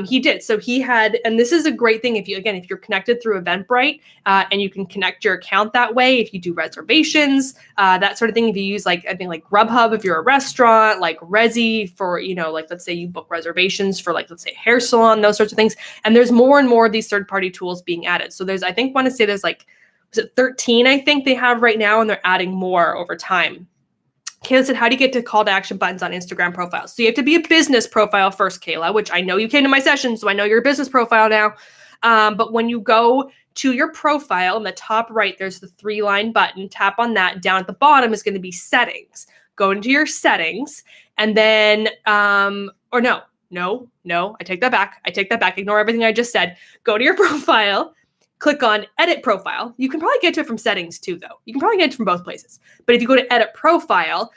He did. So he had, and this is a great thing if you're connected through Eventbrite, and you can connect your account that way. If you do reservations, that sort of thing. If you use like Grubhub, if you're a restaurant, like Resy for, let's say you book reservations for let's say hair salon, those sorts of things. And there's more and more of these third-party tools being added. So there's, there's 13, I think they have right now, and they're adding more over time. Kayla said, how do you get to call to action buttons on Instagram profiles? So you have to be a business profile first, Kayla, which I know you came to my session, so I know you're a business profile now. But when you go to your profile in the top right, there's the 3-line button. Tap on that. Down at the bottom is going to be settings. Go into your settings, and then, no, I take that back. Ignore everything I just said. Go to your profile. Click on edit profile. You can probably get to it from settings too, though. You can probably get it from both places. But if you go to edit profile,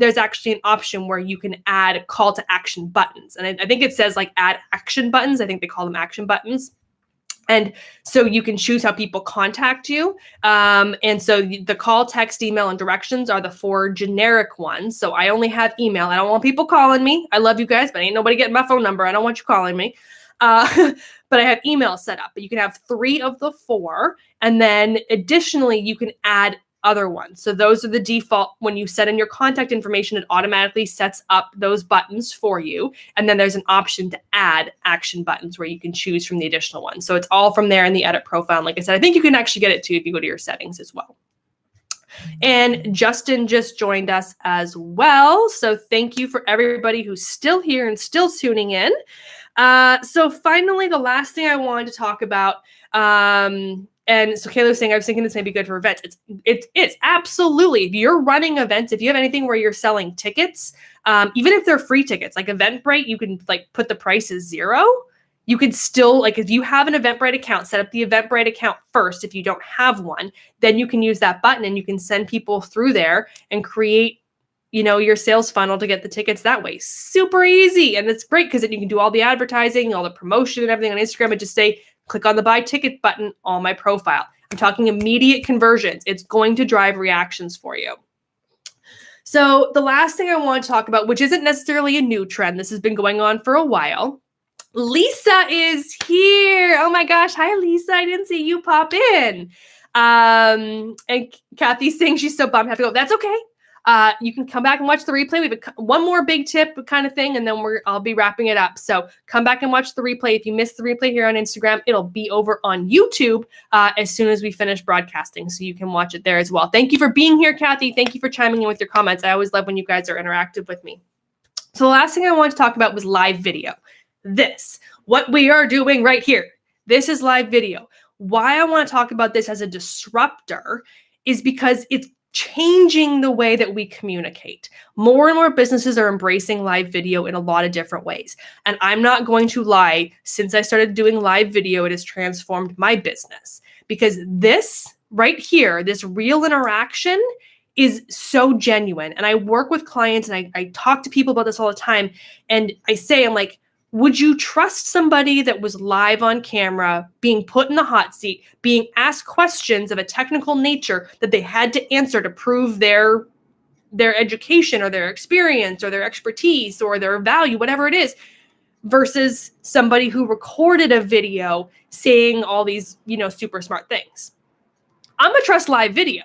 there's actually an option where you can add call to action buttons. And I think it says add action buttons. I think they call them action buttons. And so you can choose how people contact you. And so the call, text, email, and directions are the 4 generic ones. So I only have email. I don't want people calling me. I love you guys, but ain't nobody getting my phone number. I don't want you calling me. But I have email set up, but you can have 3 of the 4. And then additionally, you can add other ones. So those are the default. When you set in your contact information, it automatically sets up those buttons for you. And then there's an option to add action buttons where you can choose from the additional ones. So it's all from there in the edit profile. And like I said, I think you can actually get it too if you go to your settings as well. And Justin just joined us as well. So thank you for everybody who's still here and still tuning in. So finally, the last thing I wanted to talk about, and so Kayla was saying, I was thinking this may be good for events. It's absolutely, if you're running events, if you have anything where you're selling tickets, even if they're free tickets, like Eventbrite, you can put the price as 0. You could still, if you have an Eventbrite account, set up the Eventbrite account first. If you don't have one, then you can use that button and you can send people through there and create your sales funnel to get the tickets that way. Super easy. And it's great because then you can do all the advertising, all the promotion and everything on Instagram and just say, click on the buy ticket button on my profile. I'm talking immediate conversions. It's going to drive reactions for you. So the last thing I want to talk about, which isn't necessarily a new trend, this has been going on for a while. Lisa is here. Oh my gosh. Hi, Lisa. I didn't see you pop in. And Kathy's saying she's so bummed I have to go. That's okay. You can come back and watch the replay. We have one more big tip kind of thing, and then I'll be wrapping it up. So come back and watch the replay. If you missed the replay here on Instagram, it'll be over on YouTube as soon as we finish broadcasting, so you can watch it there as well. Thank you for being here, Kathy. Thank you for chiming in with your comments. I always love when you guys are interactive with me. So the last thing I wanted to talk about was live video. What we are doing right here. This is live video. Why I want to talk about this as a disruptor is because it's changing the way that we communicate. More and more businesses are embracing live video in a lot of different ways. And I'm not going to lie, since I started doing live video, it has transformed my business. Because this right here, this real interaction is so genuine. And I work with clients and I talk to people about this all the time. And I say, I'm like, would you trust somebody that was live on camera, being put in the hot seat, being asked questions of a technical nature that they had to answer to prove their education or their experience or their expertise or their value, whatever it is, versus somebody who recorded a video saying all these, super smart things? I'm going to trust live video.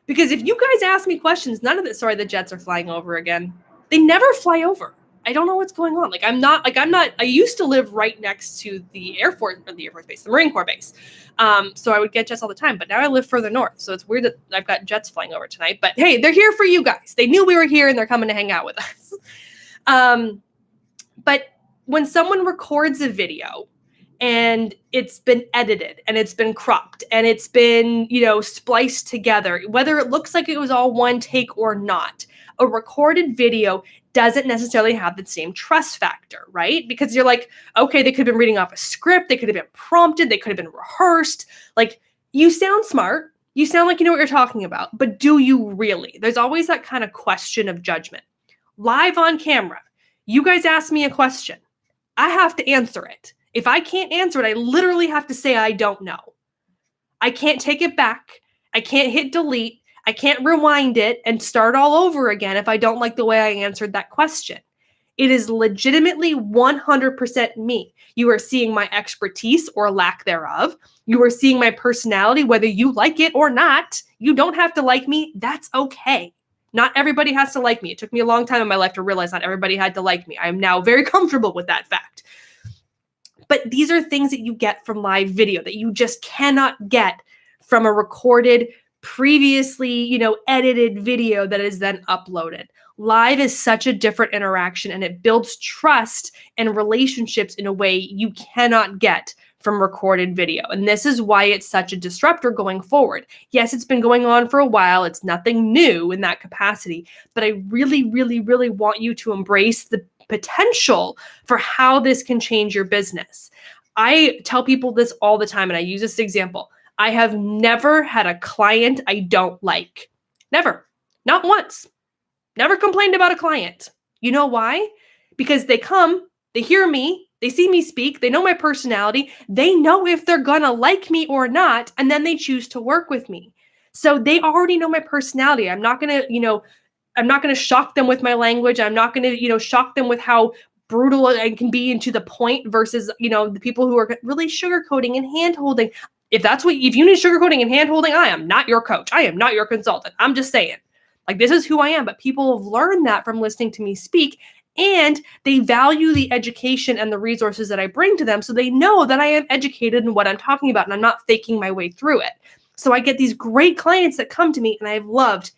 Because if you guys ask me questions, none of it, sorry, the jets are flying over again. They never fly over. I don't know what's going on. I used to live right next to the Air Force Base, the Marine Corps base. So I would get jets all the time, but now I live further north. So it's weird that I've got jets flying over tonight, but hey, they're here for you guys. They knew we were here and they're coming to hang out with us. But when someone records a video and it's been edited and it's been cropped and it's been, spliced together, whether it looks like it was all one take or not, a recorded video doesn't necessarily have the same trust factor, right? Because you're like, okay, they could have been reading off a script. They could have been prompted. They could have been rehearsed. Like, you sound smart. You sound like you know what you're talking about, but do you really? There's always that kind of question of judgment. Live on camera, you guys ask me a question. I have to answer it. If I can't answer it, I literally have to say I don't know. I can't take it back. I can't hit delete. I can't rewind it and start all over again if I don't like the way I answered that question. It is legitimately 100% me. You are seeing my expertise or lack thereof. You are seeing my personality, whether you like it or not. You don't have to like me. That's okay. Not everybody has to like me. It took me a long time in my life to realize not everybody had to like me. I am now very comfortable with that fact. But these are things that you get from live video that you just cannot get from a recorded, previously, edited video that is then uploaded. Live is such a different interaction, and it builds trust and relationships in a way you cannot get from recorded video. And this is why it's such a disruptor going forward. Yes, it's been going on for a while. It's nothing new in that capacity, but I really, really, really want you to embrace the potential for how this can change your business. I tell people this all the time, and I use this example. I have never had a client I don't like. Never. Not once. Never complained about a client. You know why? Because they come, they hear me, they see me speak, they know my personality, they know if they're gonna like me or not, and then they choose to work with me. So they already know my personality. I'm not gonna shock them with my language. I'm not gonna, shock them with how brutal I can be and to the point versus, the people who are really sugarcoating and hand-holding. If you need sugarcoating and hand-holding, I am not your coach. I am not your consultant. I'm just saying. Like, this is who I am. But people have learned that from listening to me speak, and they value the education and the resources that I bring to them. So they know that I am educated in what I'm talking about, and I'm not faking my way through it. So I get these great clients that come to me, and I've loved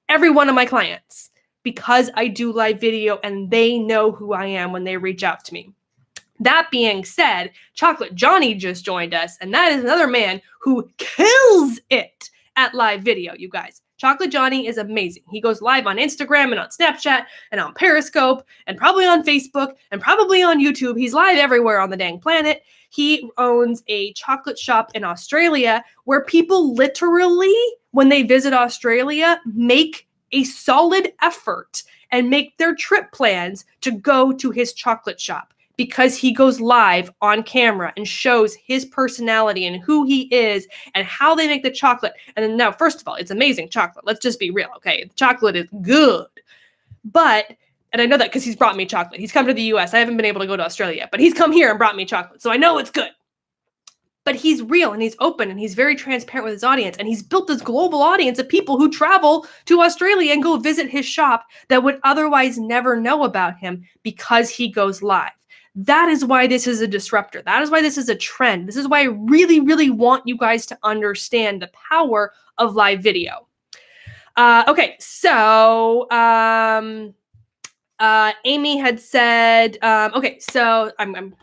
every one of my clients because I do live video and they know who I am when they reach out to me. That being said, Chocolate Johnny just joined us, and that is another man who kills it at live video, you guys. Chocolate Johnny is amazing. He goes live on Instagram and on Snapchat and on Periscope and probably on Facebook and probably on YouTube. He's live everywhere on the dang planet. He owns a chocolate shop in Australia where people literally, when they visit Australia, make a solid effort and make their trip plans to go to his chocolate shop because he goes live on camera and shows his personality and who he is and how they make the chocolate. And then now, first of all, it's amazing chocolate. Let's just be real, okay? The chocolate is good. And I know that because he's brought me chocolate. He's come to the US. I haven't been able to go to Australia yet, but he's come here and brought me chocolate. So I know it's good. But he's real and he's open and he's very transparent with his audience. And he's built this global audience of people who travel to Australia and go visit his shop that would otherwise never know about him because he goes live. That is why this is a disruptor. That is why this is a trend. This is why I really, really want you guys to understand the power of live video. Okay, so Amy had said, okay, so I'm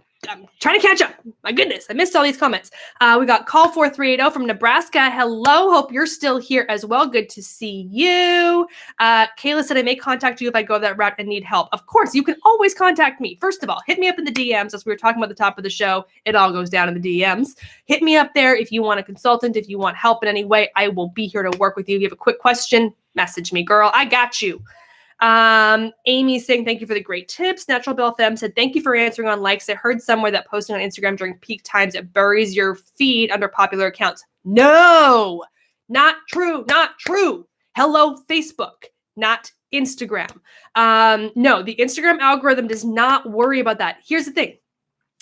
trying to catch up. My goodness, I missed all these comments. We got Call 4380 from Nebraska. Hello, hope you're still here as well. Good to see you. Kayla said, I may contact you if I go that route and need help. Of course, you can always contact me. First of all, hit me up in the DMs. As we were talking about at the top of the show, it all goes down in the DMs. Hit me up there if you want a consultant, if you want help in any way. I will be here to work with you. If you have a quick question, message me, girl. I got you. Amy saying, thank you for the great tips. Natural Bell Femme said, thank you for answering on likes. I heard somewhere that posting on Instagram during peak times, it buries your feed under popular accounts. No, not true. Not true. Hello, Facebook, not Instagram. No, the Instagram algorithm does not worry about that. Here's the thing.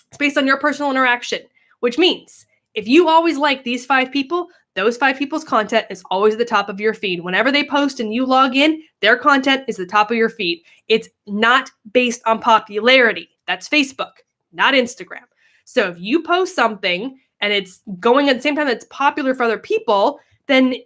It's based on your personal interaction, which means if you always like these 5 people, those 5 people's content is always at the top of your feed. Whenever they post and you log in, their content is the top of your feed. It's not based on popularity. That's Facebook, not Instagram. So if you post something and it's going at the same time that's popular for other people, then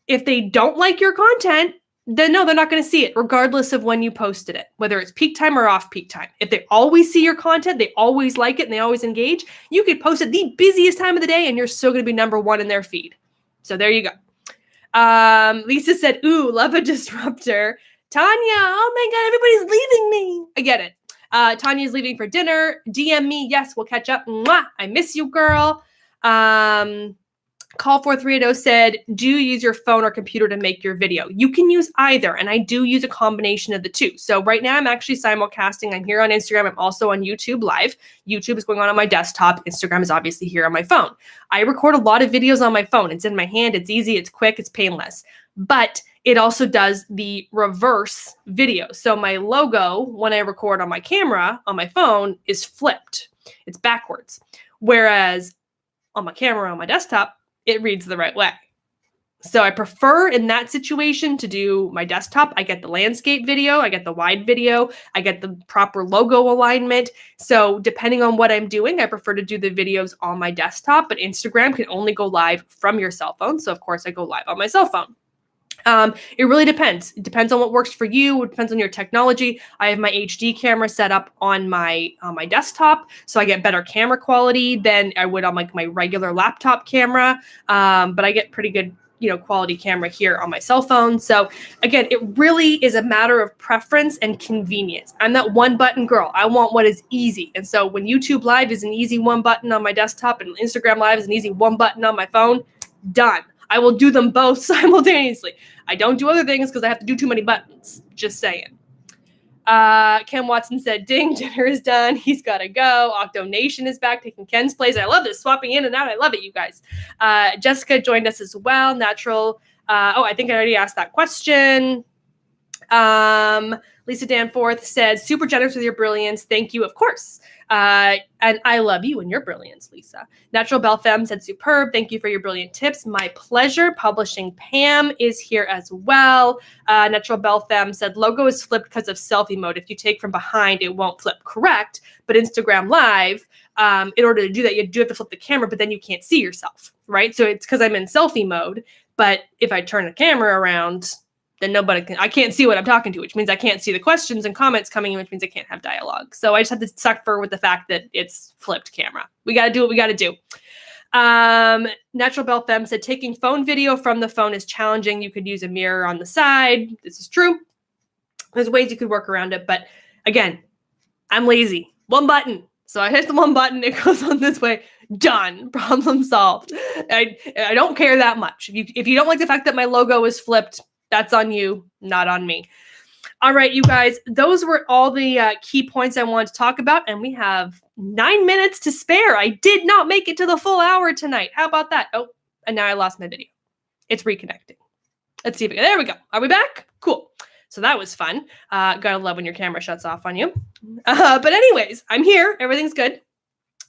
if they don't like your content, then no, they're not going to see it, regardless of when you posted it, whether it's peak time or off peak time. If they always see your content, they always like it, and they always engage, you could post at the busiest time of the day, and you're still going to be number 1 in their feed. So there you go. Lisa said, ooh, love a disruptor. Tanya, oh my God, everybody's leaving me. I get it. Tanya's leaving for dinner. DM me. Yes, we'll catch up. Mwah! I miss you, girl. Call 4380 said, do you use your phone or computer to make your video? You can use either, and I do use a combination of the two. So right now I'm actually simulcasting. I'm here on Instagram. I'm also on YouTube Live. YouTube is going on my desktop. Instagram is obviously here on my phone. I record a lot of videos on my phone. It's in my hand. It's easy. It's quick. It's painless. But it also does the reverse video. So my logo, when I record on my camera, on my phone, is flipped. It's backwards. Whereas on my camera, on my desktop, it reads the right way. So I prefer in that situation to do my desktop. I get the landscape video, I get the wide video, I get the proper logo alignment. So depending on what I'm doing, I prefer to do the videos on my desktop, but Instagram can only go live from your cell phone. So of course I go live on my cell phone. It really depends. It depends on what works for you. It depends on your technology. I have my HD camera set up on my desktop, so I get better camera quality than I would on like my regular laptop camera. But I get pretty good, quality camera here on my cell phone. So again, it really is a matter of preference and convenience. I'm that one button girl. I want what is easy. And so when YouTube Live is an easy one button on my desktop and Instagram Live is an easy one button on my phone, done. I will do them both simultaneously. I don't do other things because I have to do too many buttons. Just saying. Ken Watson said, ding, dinner is done. He's got to go. Octo Nation is back taking Ken's place. I love this, swapping in and out. I love it, you guys. Jessica joined us as well. Natural. I think I already asked that question. Lisa Danforth said, super generous with your brilliance. Thank you, of course. And I love you and your brilliance, Lisa. Natural Belle Femme said, superb. Thank you for your brilliant tips. My pleasure. Publishing Pam is here as well. Natural Belle Femme said, logo is flipped because of selfie mode. If you take from behind, it won't flip. Correct. But Instagram Live, in order to do that, you do have to flip the camera, but then you can't see yourself, right? So it's because I'm in selfie mode. But if I turn the camera around, then I can't see what I'm talking to, which means I can't see the questions and comments coming in, which means I can't have dialogue. So I just have to suffer with the fact that it's flipped camera. We got to do what we got to do. Natural Belle Femme said, taking phone video from the phone is challenging. You could use a mirror on the side. This is true. There's ways you could work around it. But again, I'm lazy. One button. So I hit the one button. It goes on this way. Done. Problem solved. I don't care that much. If you don't like the fact that my logo is flipped, that's on you, not on me. All right, you guys, those were all the key points I wanted to talk about, and we have 9 minutes to spare. I did not make it to the full hour tonight. How about that? Oh, and now I lost my video. It's reconnecting. Let's see if there we go. Are we back? Cool. So that was fun. Gotta love when your camera shuts off on you. But anyways, I'm here. Everything's good.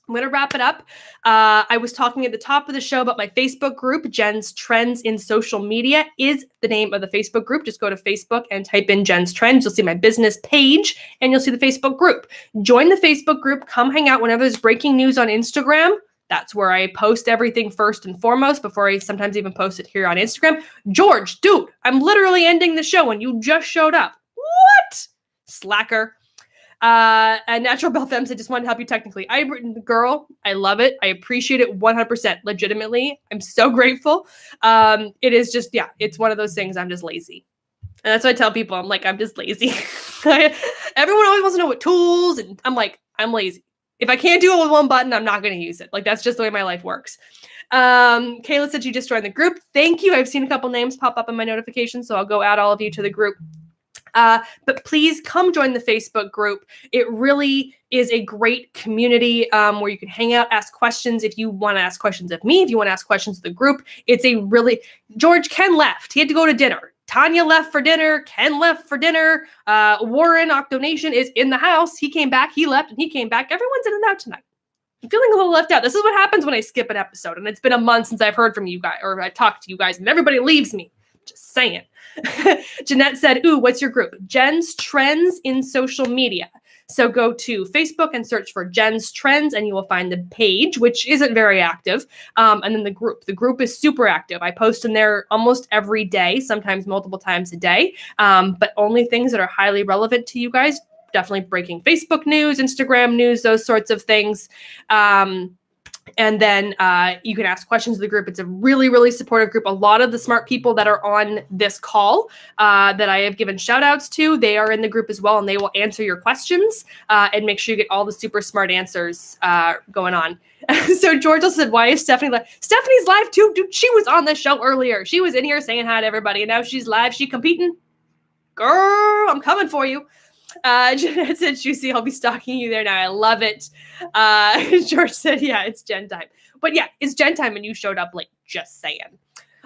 I'm going to wrap it up. I was talking at the top of the show about my Facebook group. Jen's Trends in Social Media is the name of the Facebook group. Just go to Facebook and type in Jen's Trends. You'll see my business page and you'll see the Facebook group. Join the Facebook group. Come hang out whenever there's breaking news on Instagram. That's where I post everything first and foremost before I sometimes even post it here on Instagram. George, dude, I'm literally ending the show and you just showed up. What? Slacker. And Natural Belle Femme said, just wanted to help you technically. Girl, I love it. I appreciate it 100%. Legitimately, I'm so grateful. It is just, it's one of those things. I'm just lazy. And that's what I tell people. I'm like, I'm just lazy. Everyone always wants to know what tools. And I'm like, I'm lazy. If I can't do it with one button, I'm not going to use it. Like, that's just the way my life works. Kayla said you just joined the group. Thank you. I've seen a couple names pop up in my notifications, so I'll go add all of you to the group. But please come join the Facebook group. It really is a great community where you can hang out, ask questions. If you want to ask questions of me, if you want to ask questions of the group, it's a really... Ken left. He had to go to dinner. Tanya left for dinner. Ken left for dinner. Warren, Octonation is in the house. He came back. He left and he came back. Everyone's in and out tonight. I'm feeling a little left out. This is what happens when I skip an episode, and it's been a month since I've heard from you guys, or I've talked to you guys, and everybody leaves me. Just saying. Jeanette said, ooh, what's your group? Jen's Trends in Social Media. So go to Facebook and search for Jen's Trends, and you will find the page, which isn't very active. And then the group. The group is super active. I post in there almost every day, sometimes multiple times a day, but only things that are highly relevant to you guys. Definitely breaking Facebook news, Instagram news, those sorts of things. And then you can ask questions of the group. It's a really, really supportive group. A lot of the smart people that are on this call that I have given shout outs to, they are in the group as well, and they will answer your questions and make sure you get all the super smart answers going on. So George also said, why is Stephanie live? Stephanie's live too. Dude, she was on the show earlier. She was in here saying hi to everybody, and now she's live. She competing. Girl, I'm coming for you. Jeanette said, Juicy, I'll be stalking you there now. I love it. George said, yeah, it's Gen time. But yeah, it's Gen time and you showed up late. Just saying.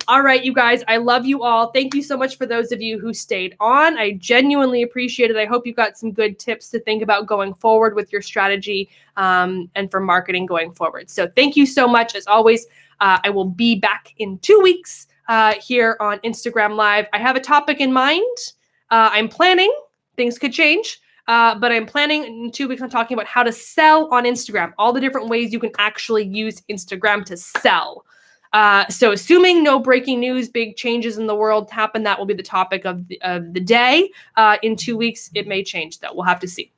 All right, you guys, I love you all. Thank you so much for those of you who stayed on. I genuinely appreciate it. I hope you got some good tips to think about going forward with your strategy and for marketing going forward. So thank you so much. As always, I will be back in 2 weeks here on Instagram Live. I have a topic in mind. I'm planning. Things could change, but I'm planning in 2 weeks on talking about how to sell on Instagram, all the different ways you can actually use Instagram to sell. So assuming no breaking news, big changes in the world happen, that will be the topic of the day. In 2 weeks, it may change, though. We'll have to see.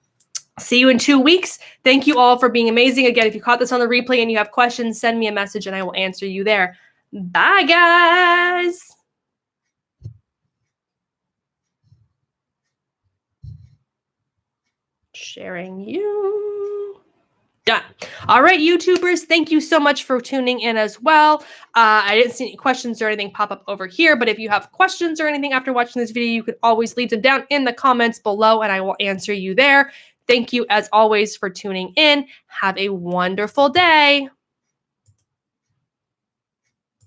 See you in 2 weeks. Thank you all for being amazing. Again, if you caught this on the replay and you have questions, send me a message and I will answer you there. Bye, guys. Sharing you. Done. All right, YouTubers, thank you so much for tuning in as well. I didn't see any questions or anything pop up over here, but if you have questions or anything after watching this video, you could always leave them down in the comments below and I will answer you there. Thank you, as always, for tuning in. Have a wonderful day.